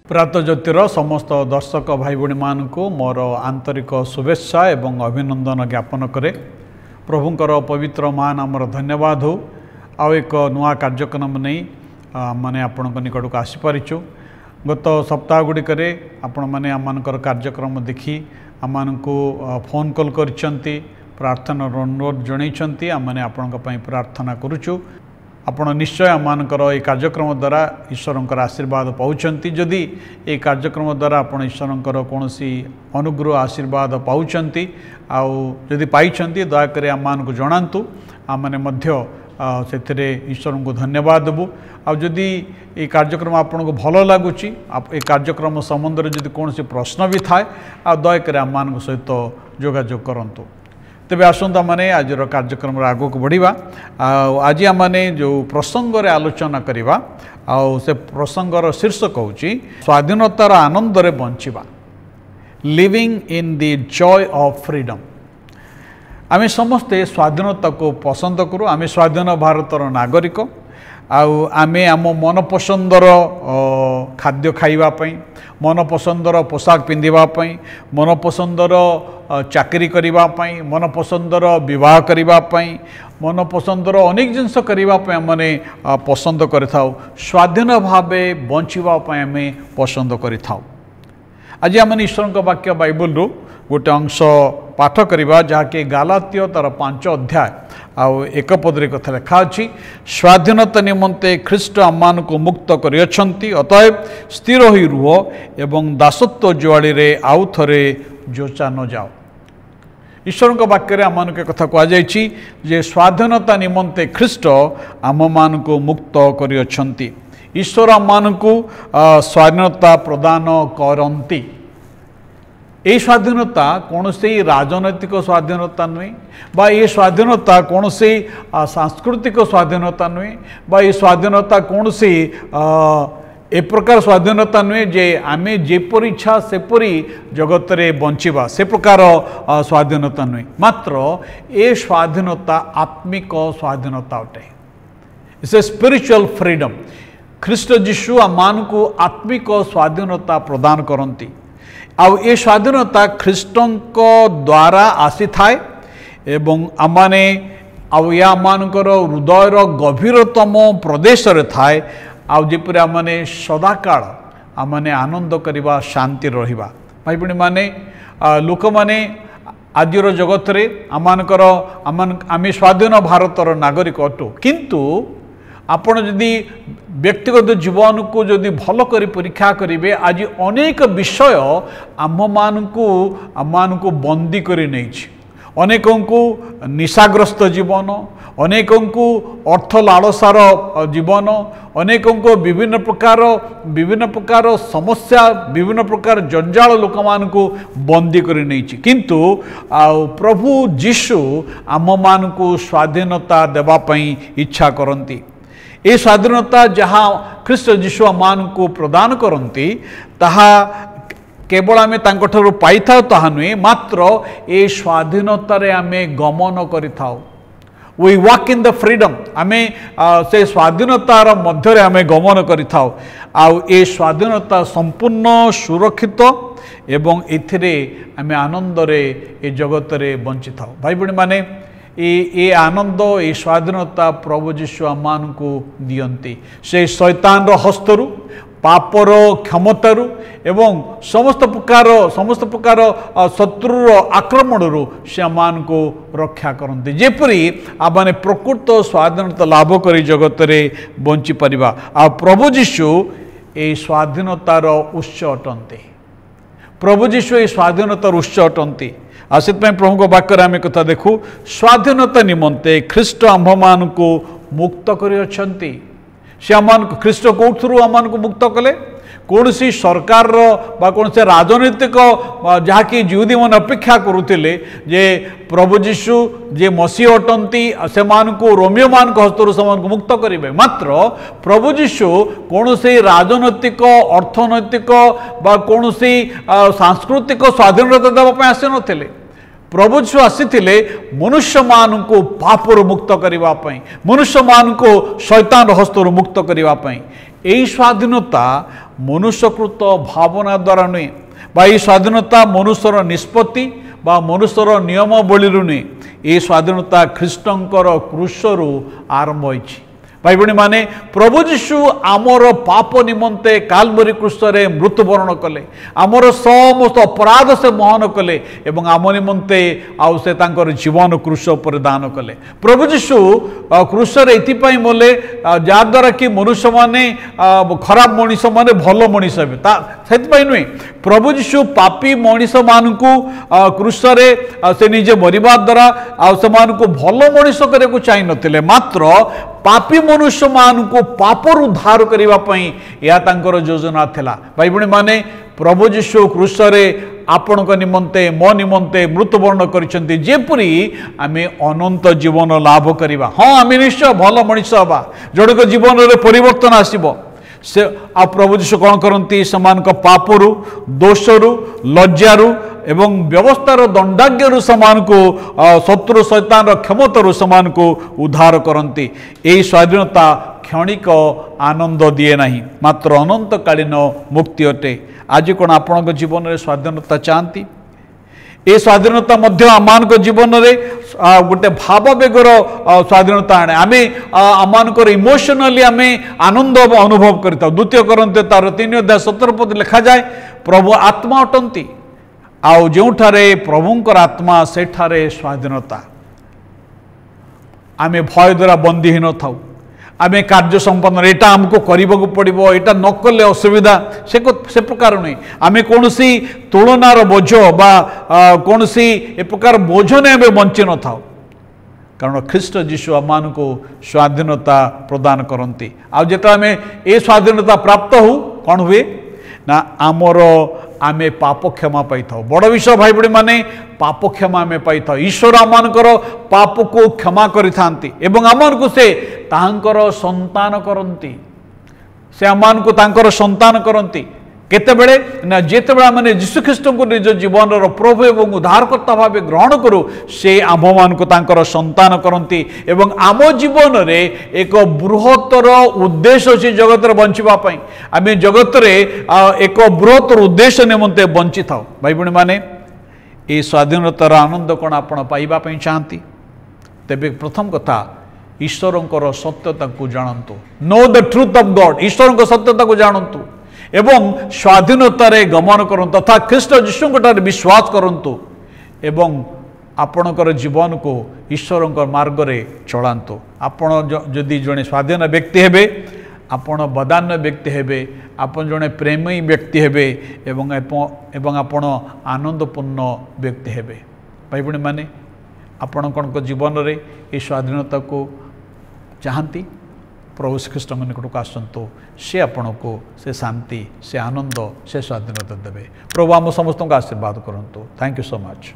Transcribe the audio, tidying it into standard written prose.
प्रात ज्योतिर समस्त दर्शक भाई भाई मानू मोर आंतरिक शुभेच्छा एवं अभिनंदन ज्ञापन करे। प्रभुंकर पवित्र महानामर धन्यवाद हो। आउ एक नुआ कार्यक्रम नहीं माने आपण निकट को आसीपारिचु। गत सप्ताह गुड़िक आपण मैंने आमर कार्यक्रम देखी आम को फोन कॉल करछंती, प्रार्थना अनुरोध जनइछंती। आम मैंने आपण प्रार्थना करुचु। आपण निश्चय आमर ये कार्यक्रम द्वारा ईश्वर आशीर्वाद पाउछंती। जदि ये कार्यक्रम द्वारा आपण ईश्वर कौन अनुग्रह आशीर्वाद पाउछंती आउ जदि पाइछंती दयाकोरी आम को जनातु। आम मैंने से ईश्वर को धन्यवाद देबू। आदि ये कार्यक्रम आपन को भल लगुच ये कार्यक्रम संबंध में जदि कौन प्रश्न भी थाए दयाकोरी आम सहित जोगाजोग करंतु। तेबे आसंता माने आज कार्यक्रम आग को बढ़िबा। आज आम जो प्रसंग रे आलोचना करिबा से प्रसंगर शीर्षक होची स्वाधीनतार आनंद रे बंचिबा, living in the joy of freedom. आमे समस्ते स्वाधीनता को पसंद करूँ। आमे स्वाधीन भारतर नागरिक। आमे आम मन पसंदर खाद्य खाइबापई, मन पसंदर पोशाक पिंधिबापई, मन पसंदर चाकरी करिबापई, मन पसंदर विवाह करिबापई, मन पसंदर अनेक जिनस करिबापई आमने पसंद करिथाउ। स्वाधीन भावे बंचिबापई आमे पसंद करिथाउ। आज आम ईश्वर वाक्य बाइबल रु गोटे अंश पाठ करिबा जहाँकि गालातिय तार 5 अध्याय आउ 1 पदरे कथा लिखा अछि। स्वाधीनता निमंते ख्रीष्ट आमान को मुक्त करियछंती, अतएव स्थिर होई रुह एवं दासत्व जुआड़ी रे आउ थरे जोचा न जाओ। ईश्वर वाक्य आमान के कथा कह जायछि जे स्वाधीनता निमंते ख्रीष्ट आम मान को मुक्त करियछंती। ईश्वर आमान को स्वाधीनता प्रदान करंती। ये स्वाधीनता कौन से राजनैतिक स्वाधीनता नुहे बा ये स्वाधीनता कौन से सांस्कृतिक स्वाधीनता नुहे बा ये स्वाधीनता कौन से ए प्रकार स्वाधीनता नुहे जे आमे जेपरी इच्छा सेपरी जगत रे बंचिबा से प्रकार स्वाधीनता नुहे। मात्र ए स्वाधीनता आत्मिक स्वाधीनता अटे। It's a spiritual freedom. ख्रीष्ट जीशु आमान को आत्मिक स्वाधीनता प्रदान करती। आउ ये स्वाधीनता ख्रीष्टों द्वारा आसी थाए एवं आमाने आउ या मानकर हृदयर गभीरतम प्रदेश रे थाए। आउ जेपरि आमाने सदाकाल आमाने आनंद करिबा, शांति रहिबा। भाई बहनी माने लोक माने आजिर जगत रे आमानकर आमे स्वाधीन भारतर नागरिक अटु, किंतु आपण जदि व्यक्तिगत जीवन को जदि भल कर परीक्षा करेंगे आज अनेक विषय आम को बंदी कर नहीं। अनेकों को निशाग्रस्त जीवन, अनेकों को अर्थ लालसार जीवन, अनेकों को विभिन्न प्रकार समस्या, विभिन्न प्रकार जंजाल लोक मान को बंदी कर नहीं। किंतु प्रभु जीशु आम मान को स्वाधीनता देवाई इच्छा करती। ये स्वाधीनता जहाँ ख्रीष्ट जीशु मान को प्रदान करती ताहा केवल आमे तांको ठारू पाई थाउ ताहा नुहे, मात्र ये स्वाधीनता रे आमे गमन करि थाउ। We walk in the freedom. आमे से स्वाधीनतार मध्य रे आमे गमन करि थाउ। आउ ये स्वाधीनता संपूर्ण सुरक्षित एवं एथिरे आमे आनंद रे ए जगत रे बंची थाउ। भाई बहनी माने ये आनंद, ये स्वाधीनता प्रभु जीशु आमान को दियंती। से शैतान रो हस्तरु, पापर क्षमतारु एवं समस्त प्रकार शत्रुर आक्रमणरू से आमान को रक्षा करते। जेपरी आमाने प्रकृत स्वाधीनता लाभ करी जगत रे बंची परिबा। आ प्रभु जीशु ये स्वाधीनतार उत्स अटंती। प्रभु जीशु ये स्वाधीनतार उत्स अटंती। आसित प्रभु को वाक्य आम कथा देखू। स्वाधीनता निमंते ख्रीष्ट आम्भ मान को मुक्त करियछंती। से आमान ख्रीष्ट कौथरू आमान को मुक्त कले? कौन सी सरकार बा कौन से राजनीतिक जहाँकि जिहुदी मन अपेक्षा करुले जे प्रभु जीशु जे मसीह अटंती से मान को रोमियो मान को हस्तरू से मुक्त करेंगे। मात्र प्रभु जीशु कौन से राजनैतिक, अर्थनैतिक बा कौन सी सांस्कृतिक स्वाधीनता देवाई आसी नथिले। प्रभु जीशु आसीथिले मनुष्य मान को पापरु मुक्त करने, मनुष्य मान को शैतान हस्तरु मुक्त करने। यही स्वाधीनता मनुष्यकृत भावना द्वारा नुहे बा ये स्वाधीनता मनुष्यर निष्पत्ति बा मनुष्यर नियमावली नुहे ये स्वाधीनता ख्रीष्टंकर क्रूसरू आरंभ होइछि। भाई भणी माने प्रभु जीशु आमर पाप निमंते कालवरी क्रूसरे मृत्युवरण कले आमर समस्त अपराध से महन कले एवं आम निमंते आउ से तांकर जीवन क्रूस पर दान कले। प्रभु जीशु क्रूसरे एथिपाई मोले जद्वारा कि मनुष्य माने खराब मनीष माने भल मनीष हे नुहे प्रभु जीशु पापी मनीष मानू क्रूसरे से निजे मरिबा द्वारा आउ भल मनीष करने चाह नथिले मात्र पापी मनुष्य मान को पापर उद्धार करने यह योजना थिला। भाई भणी माने प्रभु जीशु क्रूसरे आपण निमंते मो निमंते मृत्युवरण करिसेंती जेपरी आमे अनंत जीवन लाभ करिबा। हाँ आमे निश्चय भल मनीष हवा जोड़क जीवन रे परिवर्तन आसीबो से आ प्रभु जीशु कौन करती समान पापरु दोषरु लज्जारु एवं व्यवस्थार दंडाज्ञ समान को शत्रु शैतान क्षमतारु समान को उद्धार करती। यही स्वाधीनता क्षणिक आनंद दिए नहीं मात्र अनंतकालीन मुक्ति अटे। आज कौन आपण जीवन में स्वाधीनता चाहती ए स्वाधीनता मध्य आमान जीवन में गोटे भाववेगर स्वाधीनता आने आमे आमानकर इमोशनली आमे आनंद अनुभव करता। द्वितीय करन्ते तार 3:17 पद लिखा जाए प्रभु आत्मा अटंती आउ जोठारे प्रभुंकर आत्मा सेठारे स्वाधीनता। आमे भय द्वारा बंदी ही न थाउ आमे कार्य संपन्न एटा हमको करने को पड़ो एटा न कले असुविधा से प्रकार नहीं आमे कौन सी तुलनार बोझ बा कौन सी ए प्रकार बोझ ने आमे बंची न थाउ कारण ख्रीष्ट जीशु आम को स्वाधीनता प्रदान करती। आ जेता आमे ए स्वाधीनता प्राप्त हो कौन हुए ना आमर आमे पाप क्षमा पाई था। बड़ विषय भाई बड़ी माने पाप क्षमा आमे पाई था। ईश्वर आमानकर पाप को क्षमा करि थांती एवं आमान को से तांकर संतान करती से आमान को तांकर संतान करती केते बेले ना जेते बेले माने यीशु ख्रीष्ट को निज जीवन प्रभु एवं उद्धारकर्ता भाव ग्रहण करू से आम मान को तांकर संतान करती एवं आम जीवन रे एक बृहत्तर उद्देश्य अच्छी जगत रे बंचिबा पई आमे जगत रे एक बृहत्तर उद्देश्य निमंते बंची थाउ। भाई भणी माने ए स्वाधीनतार आनंद कौन आपण पाइबा पई चाहती तेबे प्रथम कथा ईश्वरंकर सत्यता को जानतु। Know the truth of God ईश्वर सत्यता को जानतु एवं स्वाधीनतार गमन करंतु तथा ख्रीष्ट जीशुंठार विश्वास करंतु एवं आपणकर जीवन को ईश्वर मार्ग रे चलांतु। आपण जदि जड़े स्वाधीन व्यक्ति हेबे आपण बदान्य व्यक्ति हेबे आपण जड़े प्रेमी व्यक्ति हेबे एवं आपण आनंदपूर्ण व्यक्ति हेबे। भाई भणी माने आपण कौन जीवन रे ये स्वाधीनता को चाहती प्रभु श्रीकृष्ण निकट को आसतु से आपण को से शांति से आनंद से स्वाधीनता देवे। प्रभु आम समस्त आशीर्वाद करंतु। Thank you so much.